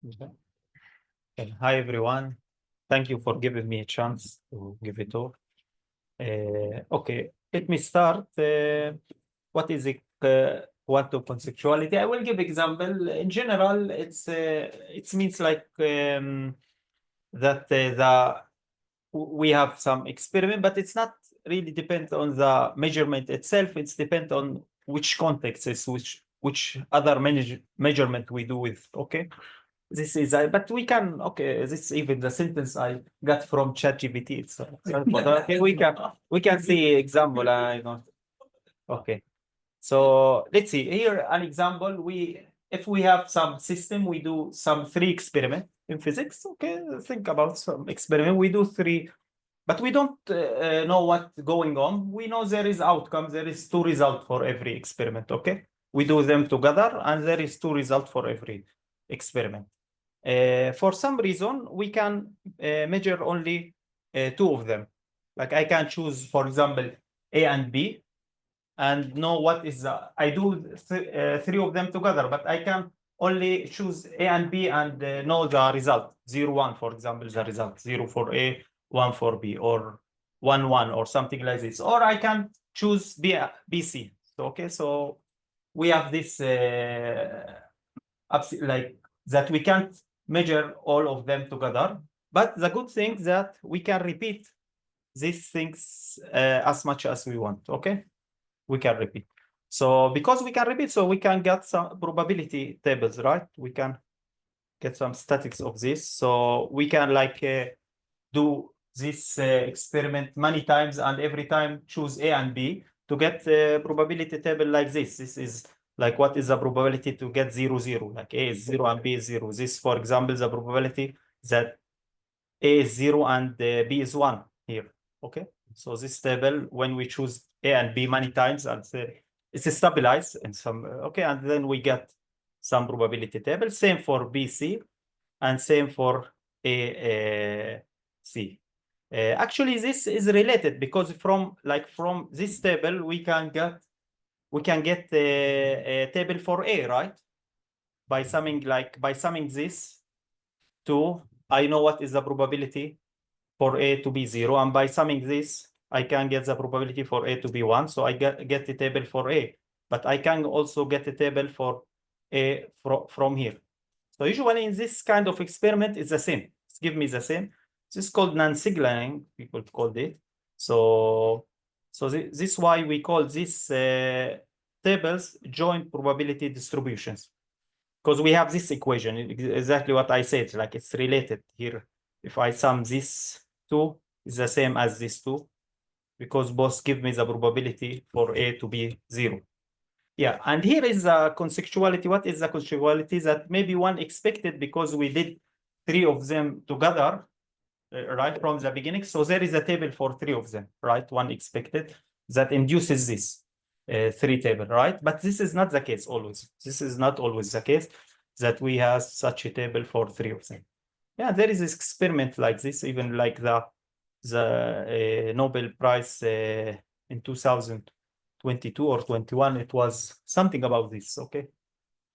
Okay. Hi, everyone. Thank you for giving me a chance to give a talk. Okay, let me start. What is it? Quantum conceptuality. I will give example. In general, it means like that we have some experiment, but it's not really depend on the measurement itself. It's depend on which context is which other measurement we do with. Okay. This is, but we can, okay, this is even the sentence I got from ChatGPT. It's okay, we can see example. I know. Okay, so let's see here an example. If we have some system, we do some 3 experiment in physics. Okay, think about some experiment. We do 3, but we don't know what's going on. We know there is outcome. There is 2 results for every experiment. Okay, we do them together, and there is 2 results for every experiment. For some reason, we can measure only 2 of them. Like I can choose, for example, A and B, and know what is I do 3 of them together, but I can only choose A and B and know the result. 0, 1, for example, the result. 0 for A, 1 for B, or 1, 1, or something like this. Or I can choose B, C. So, okay, so we have this like that we can't measure all of them together. But the good thing that we can repeat these things as much as we want. Okay, we can repeat. So because we can repeat, so we can get some probability tables, right? We can get some statics of this. So we can like do this experiment many times, and every time choose A and B to get a probability table like this. This is like what is the probability to get 0, 0, like A is 0 and B is 0. This, for example, the probability that A is 0 and B is 1 here. Okay, so this table, when we choose A and B many times, and it's stabilized in some, okay, and then we get some probability table. Same for BC and same for AC. Actually, this is related because from this table we can get a table for A, right? By summing this to, I know what is the probability for A to be 0, and by summing this I can get the probability for A to be 1. So I get the table for A, but I can also get a table for A from here. So usually in this kind of experiment, it's the same. It's give me the same. This is called non-signaling, people called it. So this is why we call these tables joint probability distributions, because we have this equation, exactly what I said, like it's related here. If I sum this 2, is the same as this 2, because both give me the probability for A to be 0. Yeah, and here is the contextuality. What is the contextuality? That maybe one expected because we did 3 of them together, right, from the beginning. So there is a table for 3 of them, right? One expected that induces this 3 table, right? But this is not the case always. This is not always the case that we have such a table for 3 of them. Yeah, there is this experiment like this, even like the Nobel Prize in 2022 or 21, it was something about this, okay?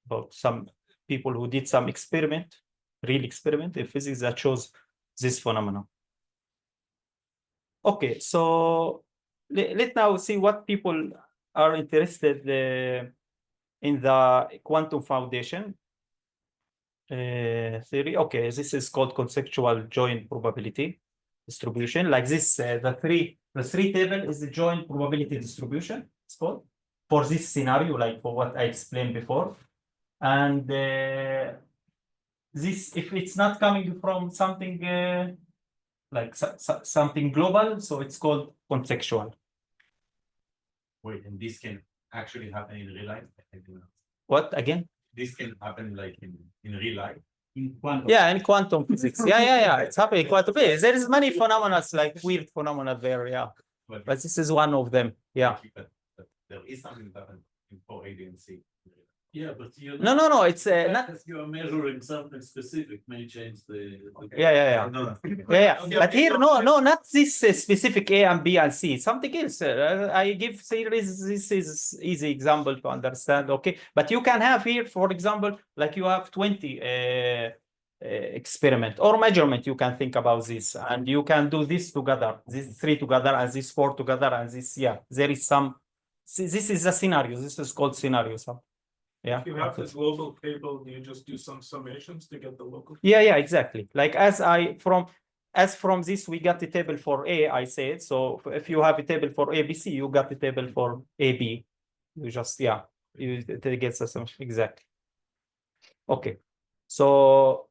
About some people who did some experiment, real experiment in physics that shows this phenomenon. Okay, so let's now see what people are interested in the quantum foundation theory. Okay, this is called conceptual joint probability distribution. Like this, the three table is the joint probability distribution. It's called for this scenario, like for what I explained before. And this, if it's not coming from something like something global, so it's called contextual. Wait, and this can actually happen in real life? What again? This can happen like in real life? In quantum physics. Yeah. It's happening in quantum physics. There is many phenomena, like weird phenomena there, yeah. But this is one of them, yeah. But there is something that happens in 4A and C. Yeah, but you're No, it's not. You're measuring something specific may change the. Okay. Yeah. No. Yeah. Okay, But okay. here, no, not this specific A and B and C. Something else. I give series. This is easy example to understand. Okay, but you can have here, for example, like you have 20 experiment or measurement, you can think about this, and you can do this together, these three together, and these four together, and this, yeah, there is some, this is a scenario, this is called scenario sum. Yeah. You have this global table, you just do some summations to get the local. Yeah, exactly. Like from this, we got the table for A, I said. So if you have a table for ABC, you got the table for AB. You just, yeah, it gets the summation. Exactly. Okay. So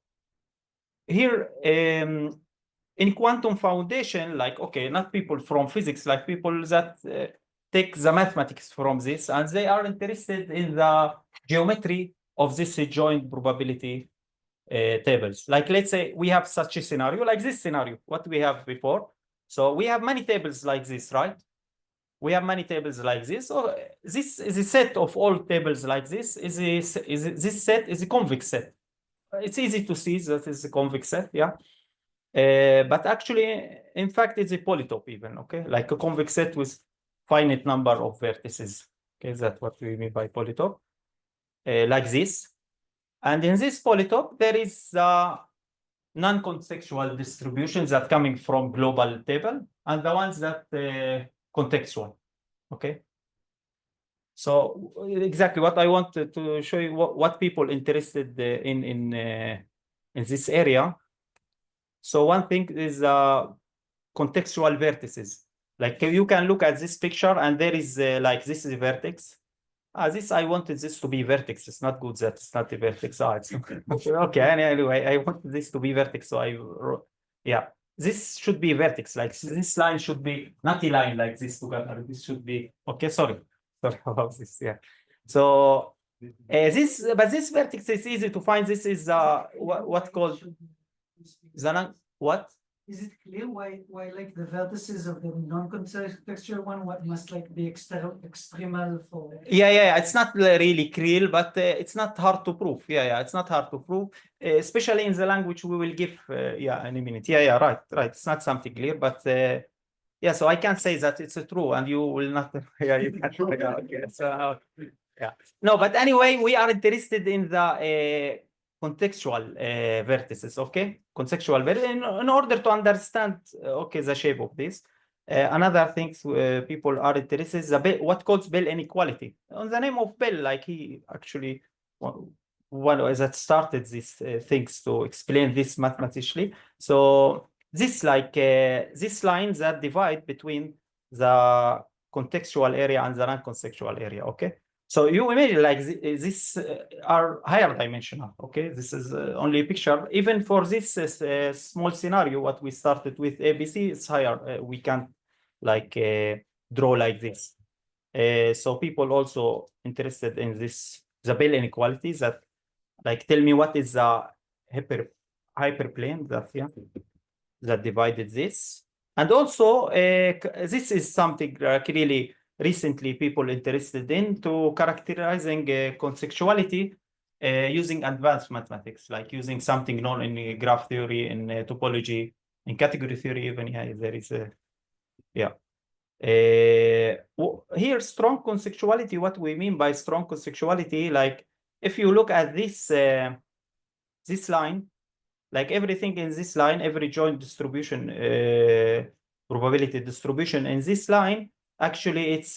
here, in quantum foundation, like, okay, not people from physics, like people that take the mathematics from this, and they are interested in the geometry of this joint probability tables. Like, let's say we have such a scenario, like this scenario, what we have before. So we have many tables like this, right? We have many tables like this. So this is a set of all tables like this. This set is a convex set. It's easy to see that it's a convex set, yeah. But actually, in fact, it's a polytope even, okay? Like a convex set with finite number of vertices. Okay, that's what we mean by polytope, like this. And in this polytope, there is non-contextual distributions that coming from global table, and the ones that contextual. Okay. So exactly what I wanted to show you, what people interested in this area. So one thing is contextual vertices. Like you can look at this picture, and there is like this is a vertex. This I wanted this to be vertex. It's not good that it's not a vertex. It's okay. Anyway, I wanted this to be vertex, so I wrote, yeah. This should be vertex. Like this line should be not a line like this together. This should be okay. Sorry about this. Yeah. So but this vertex is easy to find. This is what called what? Is it clear why like the vertices of the non-contextual one must like be extremal for? Yeah. It's not really clear, but it's not hard to prove. Yeah. It's not hard to prove, especially in the language we will give. Yeah, in a minute. Yeah. Right. It's not something clear, but yeah. So I can't say that it's true, and you will not. Yeah, you can't. Yeah, okay. So yeah. No, but anyway, we are interested in the contextual vertices, okay? Contextual vertices in order to understand, okay, the shape of this. Another thing people are interested is what called Bell inequality. On the name of Bell, like he actually one that started these things to explain this mathematically. So this like this lines that divide between the contextual area and the non-contextual area, okay? So you imagine like this are higher dimensional, okay? This is only a picture. Even for this small scenario, what we started with ABC, it's higher. We can't like draw like this. So people also interested in this, the Bell inequalities that like tell me what is the hyperplane that divided this. And also this is something really recently people interested in to characterizing contextuality using advanced mathematics, like using something known in graph theory, in topology, in category theory even. Yeah, there is a, yeah. Here, strong contextuality, what we mean by strong contextuality, like if you look at this this line, like everything in this line, every joint distribution, probability distribution in this line, actually it's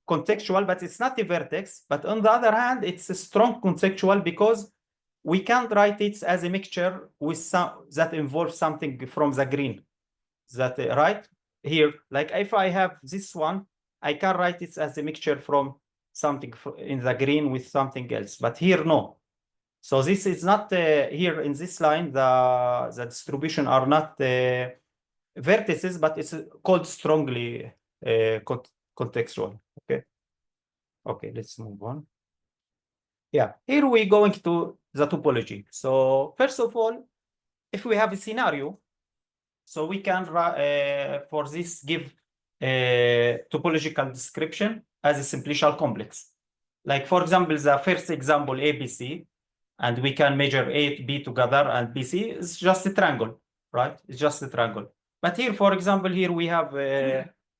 contextual, but it's not a vertex. But on the other hand, it's a strong contextual because we can't write it as a mixture with some that involves something from the green. That right here, like if I have this one, I can write it as a mixture from something in the green with something else. But here, no. So this is not here in this line, the distribution are not vertices, but it's called strongly contextual. Okay, let's move on. Yeah, here we going to the topology. So first of all, if we have a scenario, so we can for this give a topological description as a simplicial complex. Like for example, the first example ABC, and we can measure A, B together, and BC is just a triangle, right? It's just a triangle. But here, for example, here we have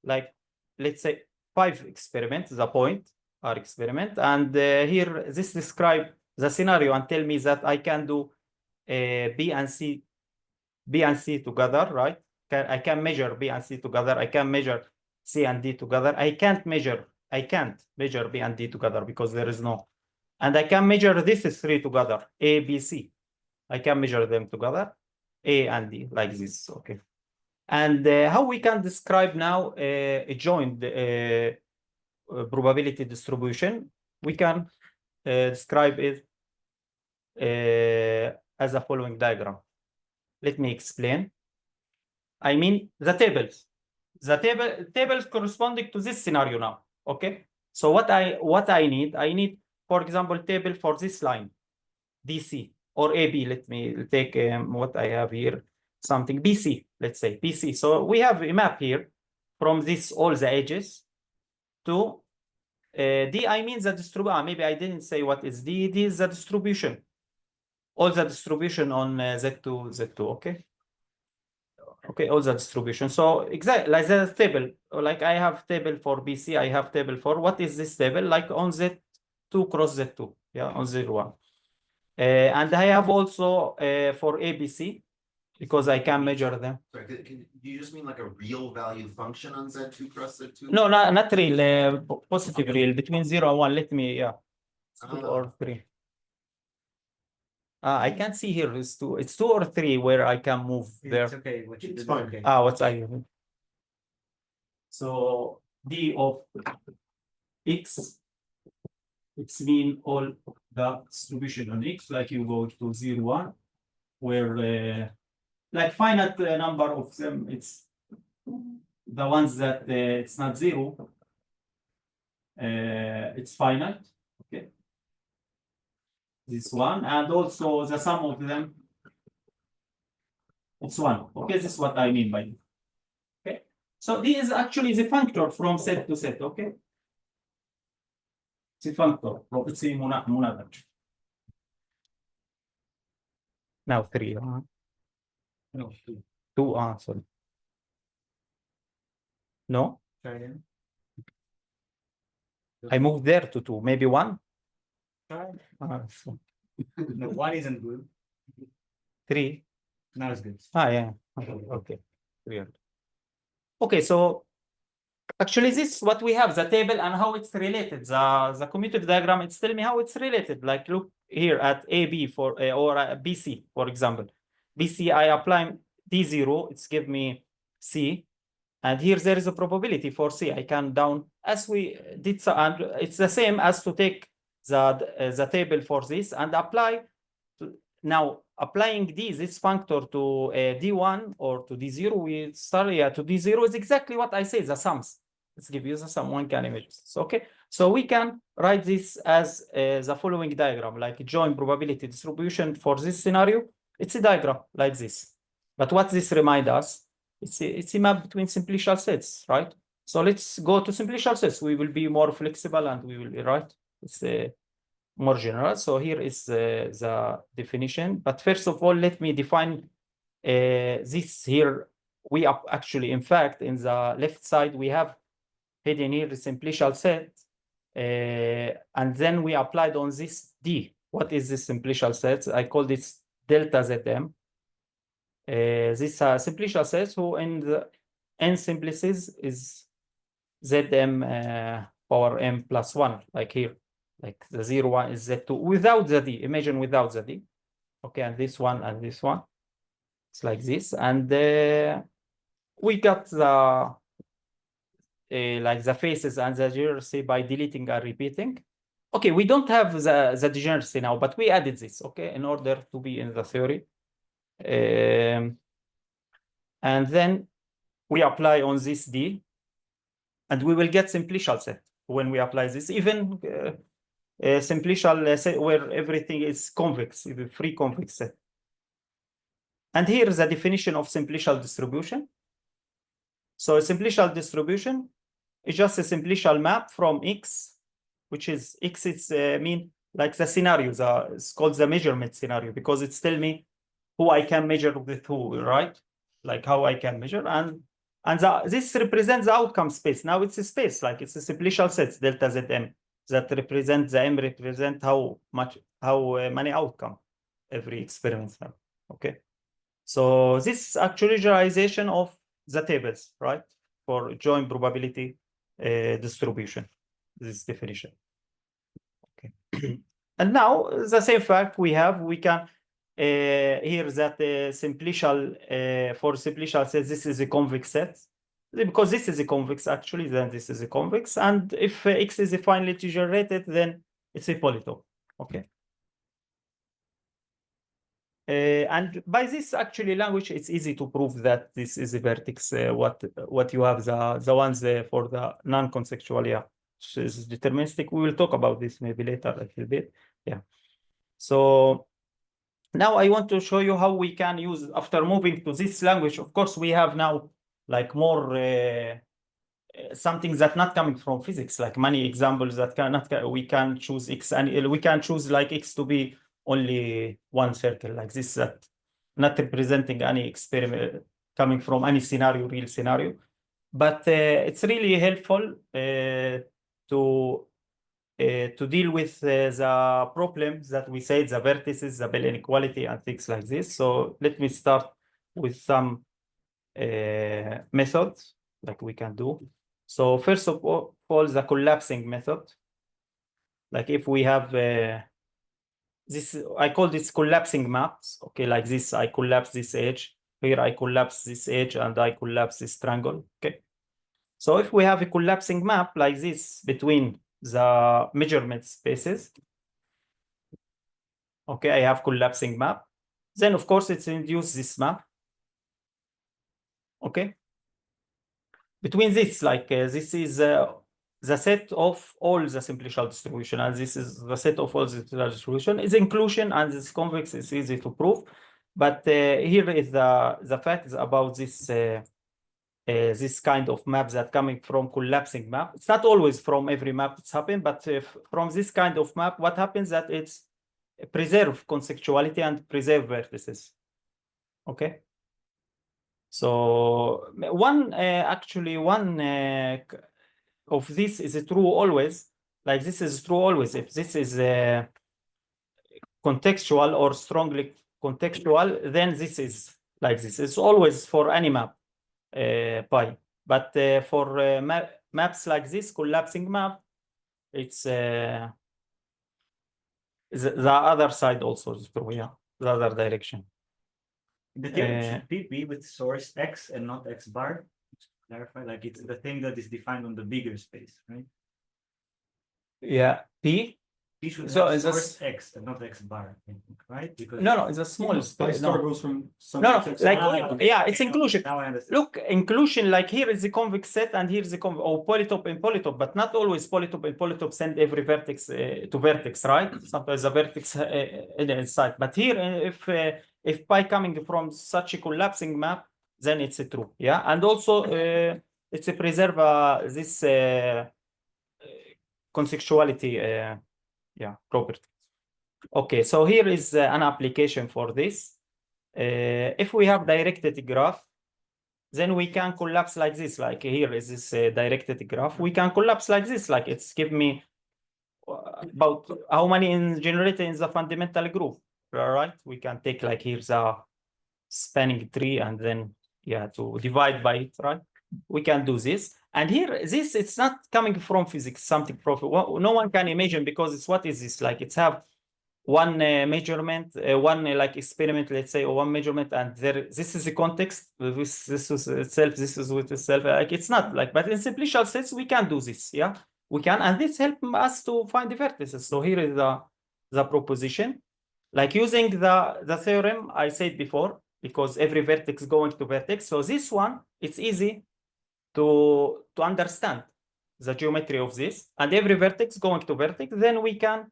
like, let's say 5 experiments, the point are experiment. And here, this describe the scenario and tell me that I can do B and C together, right? I can measure B and C together. I can measure C and D together. I can't measure B and D together because there is no. And I can measure this three together, A, B, C. I can measure them together, A and D, like this, okay. And how we can describe now a joint probability distribution? We can describe it as a following diagram. Let me explain. I mean the tables. The tables corresponding to this scenario now. Okay. So what I need, for example, table for this line, DC or AB. Let me take what I have here, something BC. Let's say BC. So we have a map here from this all the edges to D. I mean the distribution. Maybe I didn't say what is D. D is the distribution. All the distribution on Z2. Okay. Okay, all the distribution. So exactly like the table, like I have table for BC, I have table for what is this table? Like on Z2 cross Z2, yeah, on Z1. And I have also for ABC because I can measure them. Sorry, do you just mean like a real value function on Z2 cross Z2? No, not real, positive real between 0 and 1. Let me, yeah, 2 or 3. I can't see here. It's 2 or 3 where I can move there. It's okay. What you It's did, fine. okay. What's I? So D of X, it's mean all the distribution on X, like you go to 0, 1, where like finite number of them, it's the ones that it's not 0, it's finite, okay. This one, and also the sum of them, it's 1. Okay, this is what I mean by it. Okay, so this is actually the functor from set to set. Okay, the functor. It's now 3. No, 2. 2. Sorry. No, Try again. I moved there to 2. Maybe 1. Try. So No, 1 isn't good. 3. Now it's good. Yeah. Okay. Weird. Okay, so actually this is what we have, the table and how it's related. The commutative diagram, it's telling me how it's related. Like look here at AB for or BC, for example. BC, I apply D0, it's give me C. And here there is a probability for C. I can down as we did, so, and it's the same as to take the table for this and apply. Now applying this functor to D1 or to D0, we start to D0 is exactly what I say, the sums. Let's give you the sum, one can image this. Okay, so we can write this as the following diagram, like joint probability distribution for this scenario. It's a diagram like this. But what this reminds us, it's a map between simplicial sets, right? So let's go to simplicial sets. We will be more flexible and we will be right. It's more general. So here is the definition. But first of all, let me define this here. We actually, in fact, in the left side, we have hidden here the simplicial set. And then we applied on this D. What is this simplicial set? I call this delta Zm. This simplicial set, who in the n simplices is Zm power m plus 1, like here. Like the 0, 1 is Z2 without the D. Imagine without the D. Okay, and this one and this one. It's like this. And we got the like the faces and the degeneracy by deleting and repeating. Okay, we don't have the degeneracy now, but we added this, okay, in order to be in the theory. And then we apply on this D, and we will get simplicial set when we apply this, even simplicial set where everything is convex, even free convex set. And here is the definition of simplicial distribution. So a simplicial distribution is just a simplicial map from X, which is X is mean like the scenario, it's called the measurement scenario, because it's tell me who I can measure with who, right? Like how I can measure, and this represents the outcome space. Now it's a space, like it's a simplicial set, delta Zm, that represents the M represent how many outcome. every experiment now. Okay. So this is actually generalization of the tables, right? For joint probability distribution, this definition. Okay. And now the same fact we can here that Simplicial for Simplicial says this is a convex set. Because this is a convex actually, then this is a convex. And if X is finally generated, then it's a polytope. Okay. And by this actually language, it's easy to prove that this is a vertex. What you have the ones for the non-contextual, yeah, is deterministic. We will talk about this maybe later a little bit. Yeah. So now I want to show you how we can use after moving to this language. Of course, we have now like more something that's not coming from physics, like many examples that we can choose X and we can choose like X to be only one circle like this, that not representing any experiment coming from any scenario, real scenario. But it's really helpful to deal with the problems that we say, the vertices, the Bell inequality, and things like this. So let me start with some methods like we can do. So first of all, the collapsing method. Like if we have this, I call this collapsing maps. Okay, like this, I collapse this edge. Here I collapse this edge and I collapse this triangle. Okay. So if we have a collapsing map like this between the measurement spaces, okay, I have collapsing map. Then of course it's induce this map. Okay. Between this, like this is the set of all the simplicial distribution, and this is the set of all the simplicial distribution. Is inclusion, and this convex is easy to prove. But here is the fact about this this kind of maps that coming from collapsing map. It's not always from every map it's happened, but from this kind of map, what happens that it's preserve contextuality and preserve vertices. Okay. So one of this is true always. Like this is true always. If this is contextual or strongly contextual, then this is like this. It's always for any map pi. But for maps like this, collapsing map, it's the other side also is true. Yeah, the other direction. The theorem should be with source X and not X bar. Just to clarify, like it's the thing that is defined on the bigger space, right? Yeah, P. P should So have is source this X and not X bar, I think, right? Because no, it's a small space. No, goes from no, like yeah, it's inclusion. now I understand. Look, inclusion, like here is the convex set and here is the polytope and polytope, but not always polytope and polytope send every vertex to vertex, right? Sometimes the vertex inside. But here, if pi coming from such a collapsing map, then it's true. Yeah, and also it's a preserve this contextuality property. Okay, so here is an application for this. If we have directed graph, then we can collapse like this. Like here is this directed graph. We can collapse like this. Like it's give me about how many generated in the fundamental group. All right, we can take like here's a spanning tree and then to divide by it. Right, we can do this. And here, this it's not coming from physics. Something from no one can imagine because it's what is this like? It's have one measurement, one like experiment, let's say, or one measurement, and this is the context. This is itself. This is with itself. Like it's not like, but in simplicial sense, we can do this. Yeah, we can, and this helps us to find the vertices. So here is the proposition, like using the theorem I said before, because every vertex going to vertex. So this one, it's easy to understand the geometry of this, and every vertex going to vertex. Then we can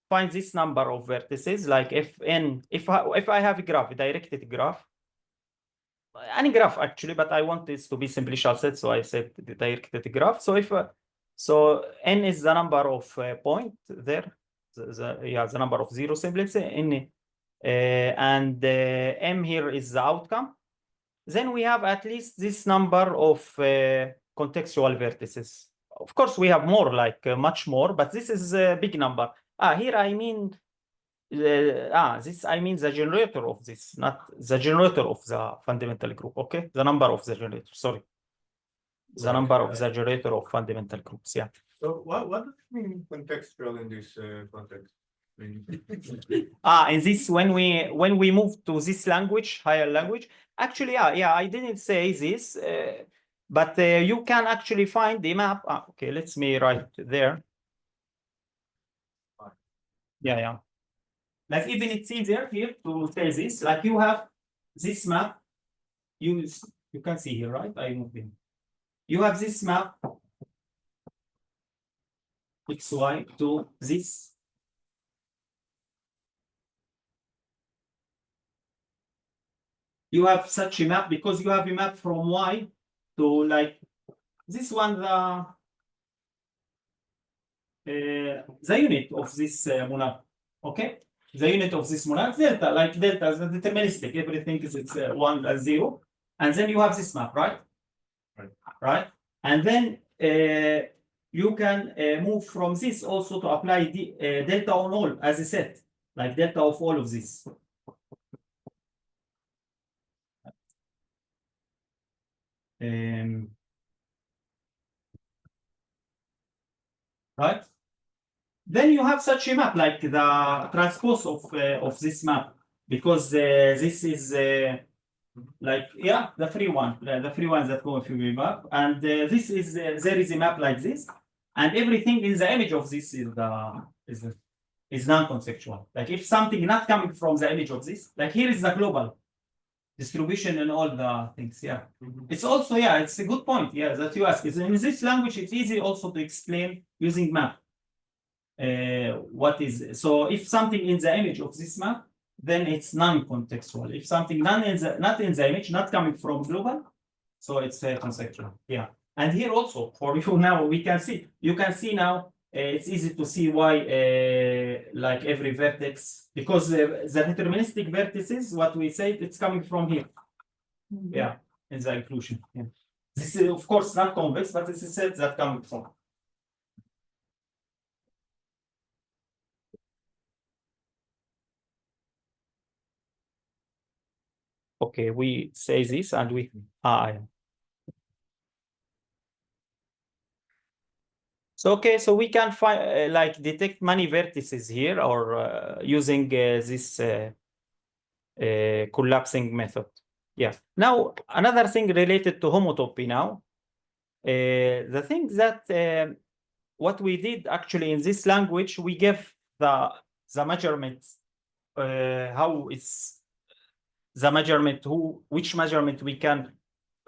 find this number of vertices, like if I have a graph, a directed graph, any graph actually, but I want this to be simplicial set, so I said the directed graph. So if so n is the number of point there, the number of zero simply say n, and m here is the outcome. Then we have at least this number of contextual vertices. Of course, we have more, like much more, but this is a big number. Here I mean This I mean the generator of this, not the generator of the fundamental group. Okay, the number of the generator. Sorry, the number of the generator of fundamental groups. Yeah. So what does it mean contextual in this context? In this when we move to this language, higher language. Actually, yeah, I didn't say this, but you can actually find the map. Okay, let me write there. Yeah. Like even it's easier here to say this. Like you have this map. You can see here, right? I move in. You have this map XY to this. You have such a map because you have a map from Y to like this one, the unit of this monad. Okay, the unit of this monad delta, like delta is deterministic. Everything is 1 and 0, and then you have this map, right? Right, and then you can move from this also to apply the delta on all as a set, like delta of all of this. Right, then you have such a map like the transpose of this map, because this is like the free one, the free ones that go if you map, and this is there is a map like this, and everything in the image of this is non-contextual. Like if something not coming from the image of this, like here is the global distribution and all the things. Yeah, it's also it's a good point. Yeah, that you ask. In this language, it's easy also to explain using map. What is so if something in the image of this map, then it's non-contextual. If something not in the image, not coming from global, so it's contextual. Yeah, and here also for you now you can see now it's easy to see why like every vertex, because the deterministic vertices, what we say, it's coming from here. Yeah, in the inclusion. Yeah. This is of course not convex, but it's a set that coming from. Okay, we say this and we So okay, so we can find like detect many vertices here, or using this collapsing method. Yeah. Now another thing related to homotopy. Now, the thing that what we did actually in this language, we give the measurements, how it's the measurement, which measurement we can,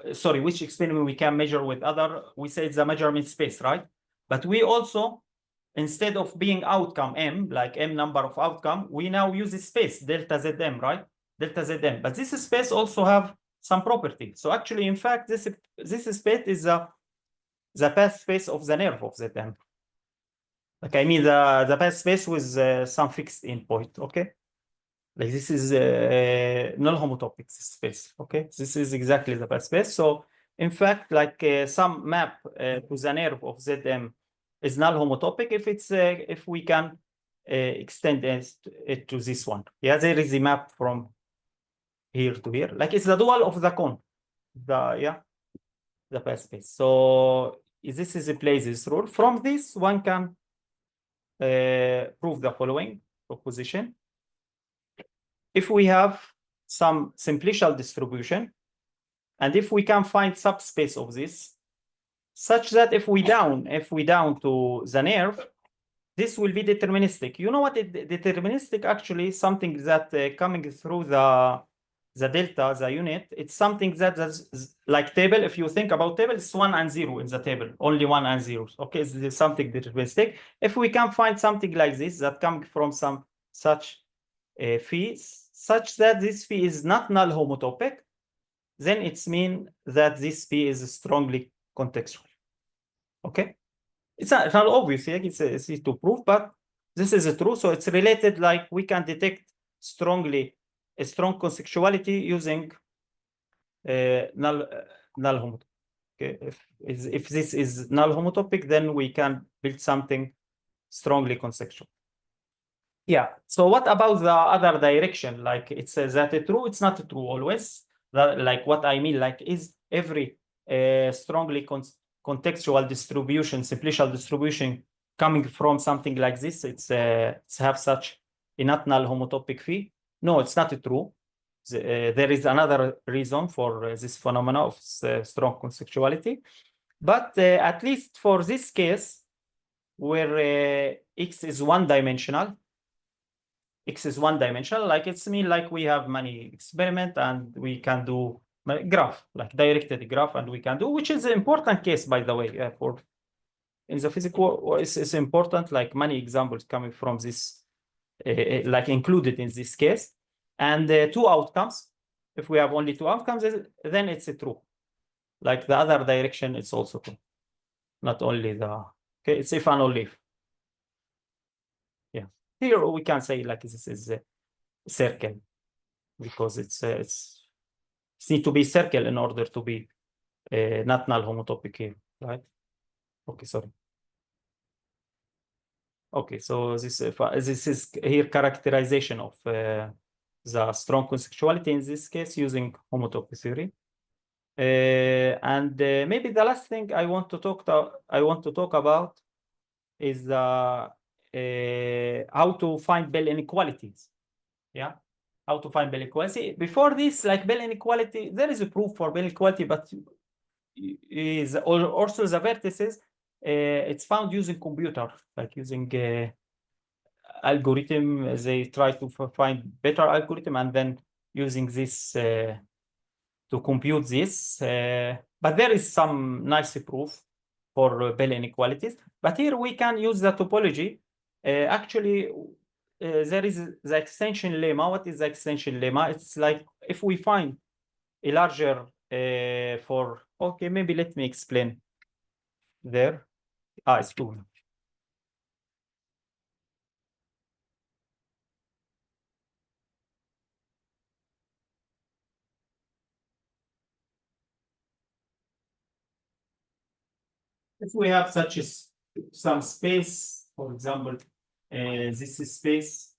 which experiment we can measure with other. We say it's the measurement space, right? But we also, instead of being outcome M, like M number of outcome, we now use a space delta ZM, right? Delta ZM. But this space also have some property. So actually, in fact, this space is the path space of the nerve of Zm. Like I mean the path space with some fixed endpoint. Okay, like this is null homotopic space. Okay, this is exactly the path space. So in fact, like some map to the nerve of Zm is null homotopic if we can extend it to this one. Yeah, there is a map from here to here. Like it's the dual of the cone. The path space. So this is a places rule. From this, one can prove the following proposition. If we have some simplicial distribution, and if we can find subspace of this, such that if we down to the nerve, this will be deterministic. You know what deterministic actually is something that coming through the delta, the unit, it's something that's like table. If you think about table, it's 1 and 0 in the table, only 1 and 0. Okay, it's something deterministic. If we can find something like this that comes from some such phi, such that this phi is not null homotopic, then it's mean that this phi is strongly contextual. Okay, it's not obvious. It's easy to prove, but this is true. So it's related. Like we can detect strongly a strong contextuality using null homotopic. Okay, if this is null homotopic, then we can build something strongly contextual. Yeah. So what about the other direction? Like it says that true, it's not true always. That, like what I mean, like is every strongly contextual distribution, simplicial distribution coming from something like this, it's have such a not null homotopic phi? No, it's not true. There is another reason for this phenomena of strong contextuality. But at least for this case, where X is one-dimensional, like it's mean like we have many experiment and we can do graph, like directed graph, and we can do, which is an important case, by the way, for in the physical, it's important, like many examples coming from this, like included in this case, and two outcomes. If we have only two outcomes, then it's a true. Like the other direction, it's also true. Not only the, okay, it's if and only if. Yeah, here we can say like this is a circle, because it's need to be circle in order to be not null homotopic here, right? Okay, sorry. Okay, so this is here characterization of the strong contextuality in this case using homotopy theory. And maybe the last thing I want to talk about is how to find Bell inequalities. Yeah, how to find Bell inequality. Before this, like Bell inequality, there is a proof for Bell inequality, but is also the vertices. It's found using computer, like using algorithm. They try to find better algorithm and then using this to compute this. But there is some nice proof for Bell inequalities. But here we can use the topology. Actually, there is the extension lemma. What is the extension lemma? It's like if we find a larger for, okay, maybe let me explain there. It's two. If we have such some space, for example, this is space,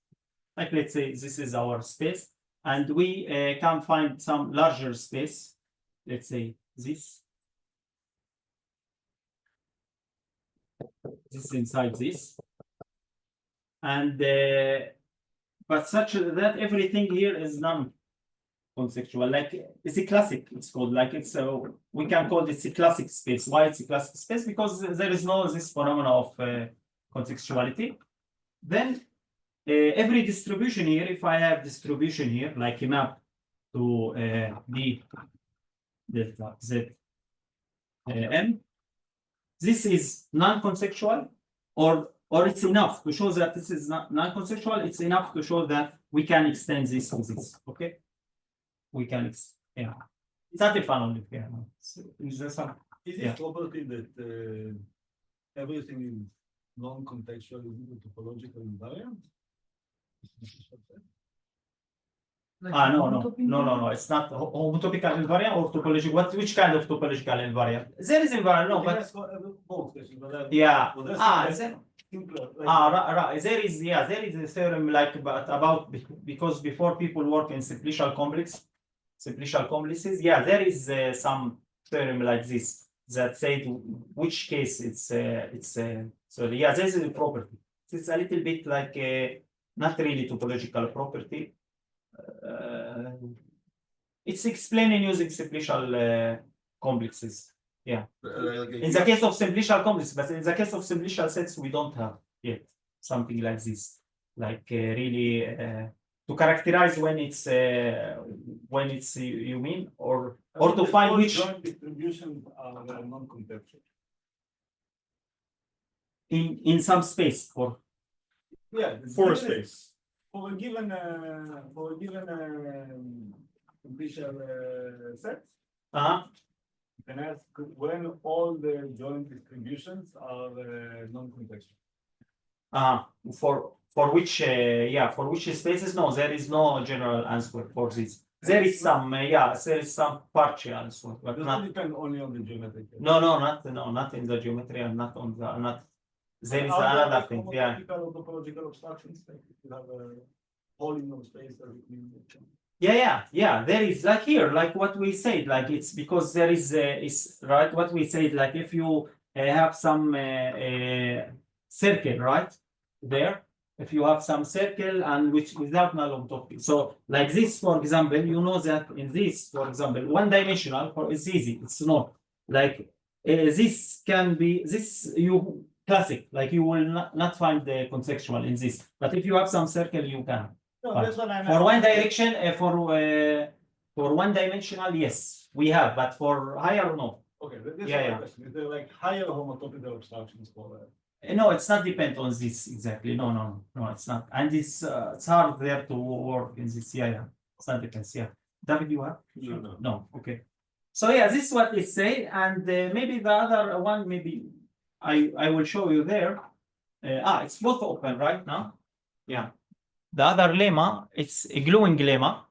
like let's say this is our space, and we can find some larger space, let's say this inside this, and but such that everything here is non-contextual, like it's a classic, it's called, like it's we can call this a classic space. Why it's a classic space? Because there is no this phenomena of contextuality. Then every distribution here, if I have distribution here, like a map to D delta Z M, this is non-contextual, or it's enough to show that this is not non-contextual. It's enough to show that we can extend this to this. Okay, we can yeah. It's not a fun only. Yeah. Is there some? Is Yeah. it property that everything is non-contextual is a topological invariant? Like No, homotopy? it's not homotopical invariant or topological. Which kind of topological invariant? There is invariant, no, but yeah. There is a theorem like about because before people work in simplicial complexes. Yeah, there is some theorem like this that say which case it's so yeah, this is a property. It's a little bit like not really topological property. It's explaining using simplicial complexes. Yeah. In the case of simplicial complexes, but in the case of simplicial sets, we don't have yet something like this. Like really to characterize when it's you mean, or to find which distributions are non-contextual. in some space or Yeah, For space. for a given simplicial set. And ask when all the joint distributions are non-contextual. For which for which spaces? No, there is no general answer for this. There is some there is some partial answer, but Does not not depend only on the geometry. not in the geometry and not on the there is Are there, another like, thing, yeah. homotopological or topological abstractions, like if you have a polynomial space that it means that Yeah. There is like here, like what we said, like it's because there is right what we said, like if you have some circle right there, if you have some circle and which without null homotopy. So like this, for example, you know that in this, for example, one dimensional for it's easy, it's not like this can be this you classic, like you will not find the contextual in this, but if you have some circle, you can. No, Fine. that's what I'm For one asking. direction, for one dimensional, yes, we have, but for higher, no. Okay, this is Yeah, my yeah. question. Is there like higher homotopical abstractions for that? No, it's not depend on this exactly. No, it's not. And it's hard there to work in this. Yeah. It's not depends. Yeah. David, you have? No. No. Okay. So yeah, this is what it say, and maybe the other one, maybe I will show you there. It's both open right now. Yeah. The other lemma, it's a gluing lemma.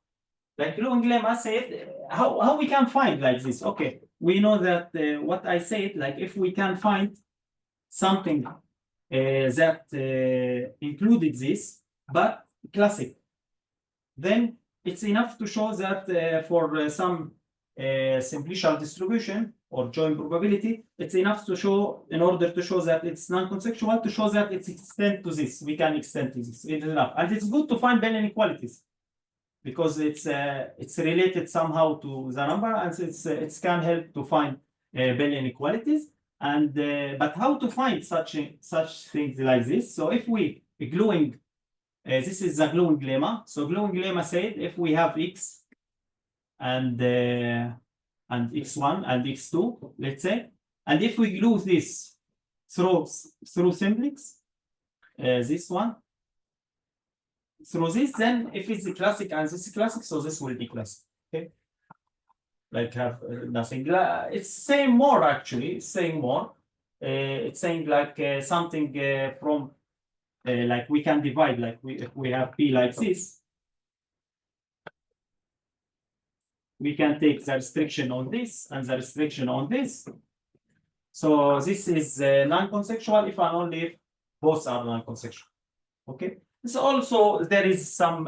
The gluing lemma said how we can find like this. Okay, we know that what I said, like if we can find something that included this, but classic, then it's enough to show that for some simplicial distribution or joint probability, it's enough to show in order to show that it's non-contextual, to show that it's extend to this. We can extend to this. It is enough, and it's good to find Bell inequalities because it's related somehow to the number, and it can help to find Bell inequalities. And but how to find such things like this? So if we gluing, this is the gluing lemma. So gluing lemma said if we have x and x1 and x2, let's say, and if we glue this through simplex, this one through this, then if it's a classic and this is classic, so this will be classic. Okay, like have nothing. It's saying more actually. It's saying more. It's saying like something from like we can divide, like if we have p like this, we can take the restriction on this and the restriction on this. So this is non-contextual if and only if both are non-contextual. Okay. So also there is some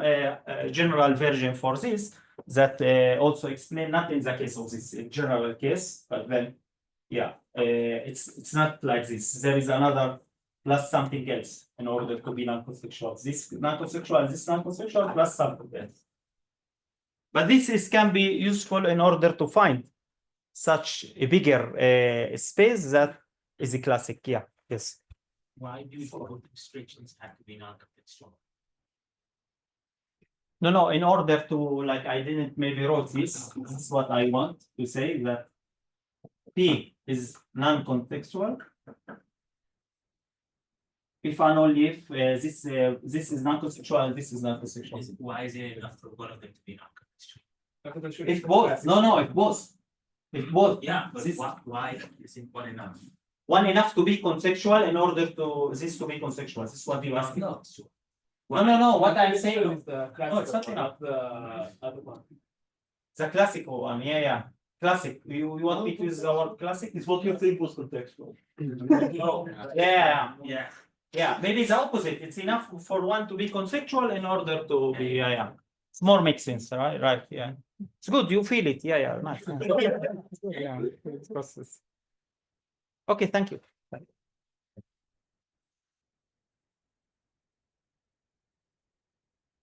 general version for this that also explain, not in the case of this general case, but then yeah, it's not like this. There is another plus something else in order to be non-contextual. This non-contextual, this non-contextual plus something else. But this can be useful in order to find such a bigger space that is a classic. Yeah. Yes. Why do both restrictions have to be non-contextual? No, in order to, like, I didn't maybe wrote this. This is what I want to say, that P is non-contextual if and only if this is non-contextual and this is non-contextual. Why is it enough for one of them to be non-contextual? If both, no, if both. If both. Yeah, but this, why isn't one enough? one enough to be contextual in order to this to be contextual. This is what you asked. No. No. What I'm saying is the no, it's not enough. the other one. The classical one, yeah. Classic. You want me to use the word classic? It's what you think was contextual. No. Yeah. Maybe it's the opposite. It's enough for one to be conceptual in order to be yeah. It's more makes sense, right? Yeah. It's good. You feel it. Yeah. Nice. Yeah. It's process. Okay. Thank you.